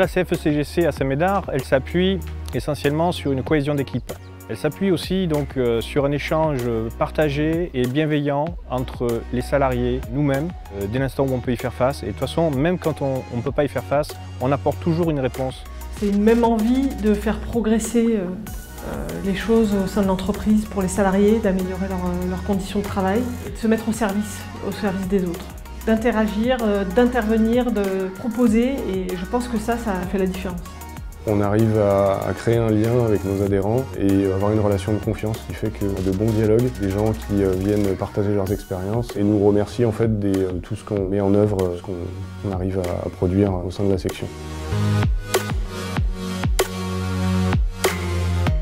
la CFE-CGC à Saint-Médard, elle s'appuie essentiellement sur une cohésion d'équipe. Elle s'appuie aussi donc sur un échange partagé et bienveillant entre les salariés, nous-mêmes, dès l'instant où on peut y faire face. Et de toute façon, même quand on ne peut pas y faire face, on apporte toujours une réponse. C'est une même envie de faire progresser les choses au sein de l'entreprise pour les salariés, d'améliorer leurs conditions de travail, et de se mettre au service des autres, d'interagir, d'intervenir, de proposer, et je pense que ça fait la différence. On arrive à créer un lien avec nos adhérents et avoir une relation de confiance qui fait que de bons dialogues, des gens qui viennent partager leurs expériences et nous remercient en fait de tout ce qu'on met en œuvre, ce qu'on arrive à produire au sein de la section.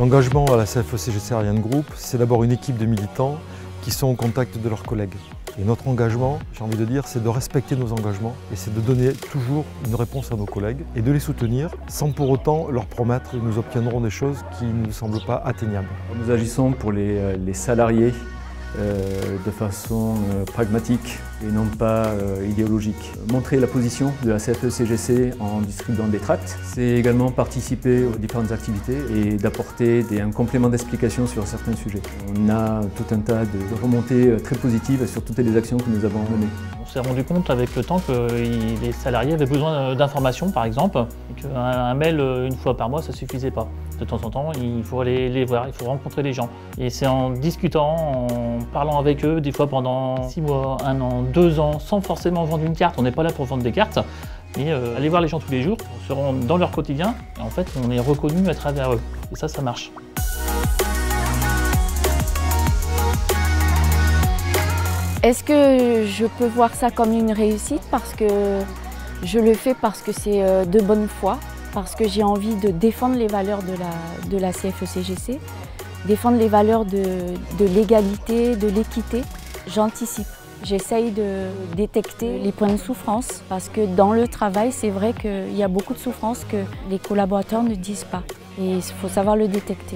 L'engagement à la CFE-CGC Ariane Group, c'est d'abord une équipe de militants qui sont au contact de leurs collègues. Et notre engagement, j'ai envie de dire, c'est de respecter nos engagements et c'est de donner toujours une réponse à nos collègues et de les soutenir sans pour autant leur promettre que nous obtiendrons des choses qui ne nous semblent pas atteignables. Nous agissons pour les salariés de façon pragmatique et non pas idéologique. Montrer la position de la CFE-CGC en distribuant des tracts, c'est également participer aux différentes activités et d'apporter un complément d'explication sur certains sujets. On a tout un tas de remontées très positives sur toutes les actions que nous avons menées. On s'est rendu compte avec le temps que les salariés avaient besoin d'informations par exemple, et qu'un mail une fois par mois ça suffisait pas. De temps en temps, il faut aller les voir, il faut rencontrer les gens. Et c'est en discutant, en parlant avec eux, des fois pendant 6 mois, 1 an, 2 ans, sans forcément vendre une carte. On n'est pas là pour vendre des cartes, mais aller voir les gens tous les jours, on se rend dans leur quotidien, et en fait on est reconnu à travers eux. Et ça marche. Est-ce que je peux voir ça comme une réussite parce que je le fais parce que c'est de bonne foi, parce que j'ai envie de défendre les valeurs de la CFE-CGC, défendre les valeurs de l'égalité, de l'équité. J'anticipe, j'essaye de détecter les points de souffrance parce que dans le travail, c'est vrai qu'il y a beaucoup de souffrances que les collaborateurs ne disent pas et il faut savoir le détecter.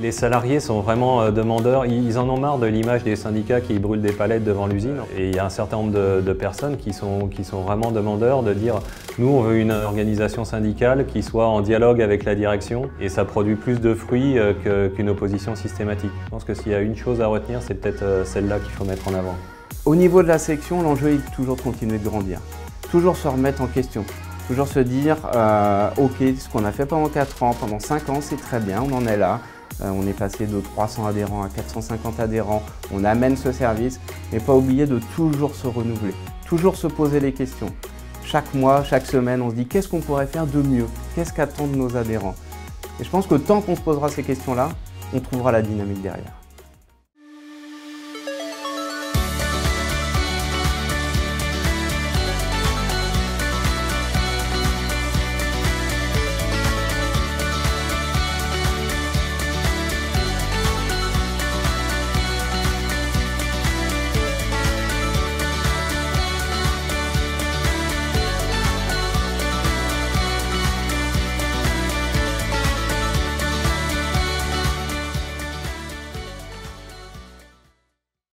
Les salariés sont vraiment demandeurs, ils en ont marre de l'image des syndicats qui brûlent des palettes devant l'usine. Et il y a un certain nombre de personnes qui sont vraiment demandeurs de dire « nous on veut une organisation syndicale qui soit en dialogue avec la direction et ça produit plus de fruits qu'une opposition systématique ». Je pense que s'il y a une chose à retenir, c'est peut-être celle-là qu'il faut mettre en avant. Au niveau de la section, l'enjeu est toujours de continuer de grandir, toujours se remettre en question. Toujours se dire ok, ce qu'on a fait pendant 4 ans, pendant 5 ans, c'est très bien, on en est là. On est passé de 300 adhérents à 450 adhérents, on amène ce service, mais pas oublier de toujours se renouveler, toujours se poser les questions. Chaque mois, chaque semaine, on se dit qu'est-ce qu'on pourrait faire de mieux, qu'est-ce qu'attendent nos adhérents. Et je pense que tant qu'on se posera ces questions-là, on trouvera la dynamique derrière.